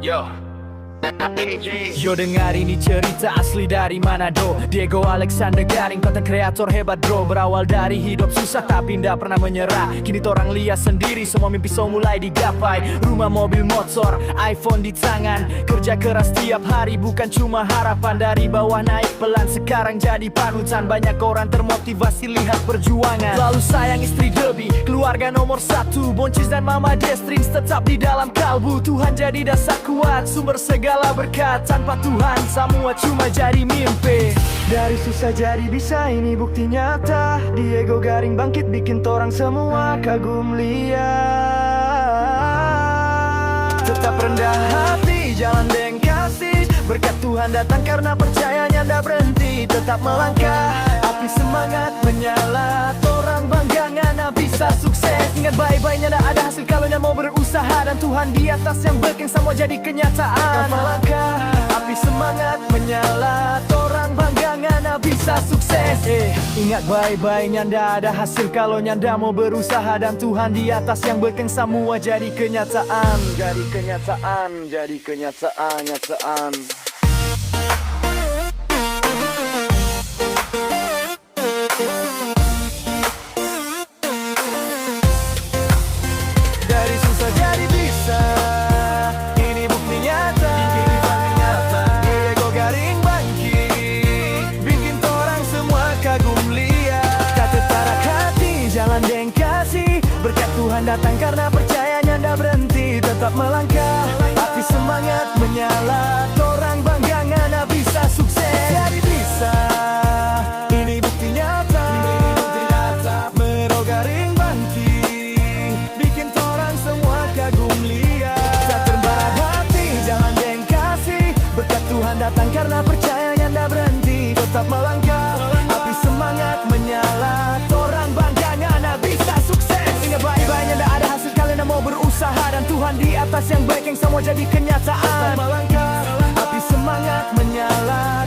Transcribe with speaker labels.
Speaker 1: Yo.
Speaker 2: Yo dengar ini cerita asli dari Manado. Diego Alexander Garing, konten kreator hebat bro. Berawal dari hidup susah tapi ndak pernah menyerah. Kini torang lihat sendiri, semua mimpi so mulai digapai. Rumah, mobil, motor, iPhone di tangan. Kerja keras tiap hari bukan cuma harapan. Dari bawah naik pelan sekarang jadi panutan. Banyak orang termotivasi lihat perjuangan. Lalu sayang istri Debbie, keluarga nomor satu. Boncis dan mama Destrins tetap di dalam kalbu. Tuhan jadi dasar kuat, sumber segala berkat. Tanpa Tuhan semua cuma jadi mimpi. Dari susah jadi bisa, ini bukti nyata. Diego Garing bangkit bikin torang semua kagum lihat. Tetap rendah hati, jalan dengan kasih. Berkat Tuhan datang karena percayanya ndak berhenti. Tetap melangkah, api semangat menyala. Torang bangga ngana bisa sukses. Ingat baik-baiknya ndak ada hasil kalau nya mau berusaha. Dan Tuhan di atas yang bikin semua jadi kenyataan. Tetap melangkah, api semangat menyala. Torang bangga ngana bisa sukses. Ingat baik-baiknya ndak ada hasil kalau nya ndak mau berusaha. Dan Tuhan di atas yang bikin semua jadi kenyataan. Jadi kenyataan, jadi kenyataan, nyataan. Dari susah jadi bisa, ini bukti nyata. Diego Garing bangkit, bikin torang semua kagum lihat. Kata tarak hati, jalan dengan kasih. Berkat Tuhan datang karena percayanya ndak berhenti. Tetap melangkah, api semangat menyala. Torang bangga ngana bisa sukses. Jadi bisa, ini bukti nyata. Mero Garing bangkit, bikin torang semua kagum lihat. Tak terbarat hati, jalan dengan kasih. Berkat Tuhan datang karena percayanya ndak berhenti. Tetap melangkah, api semangat menyala. Torang bangga ngana bisa sukses. Ingat baik-baiknya ndak ada hasil kalian mau berusaha. Dan Tuhan di atas yang baik yang semua jadi kenyataan. Tetap melangkah, api semangat menyala.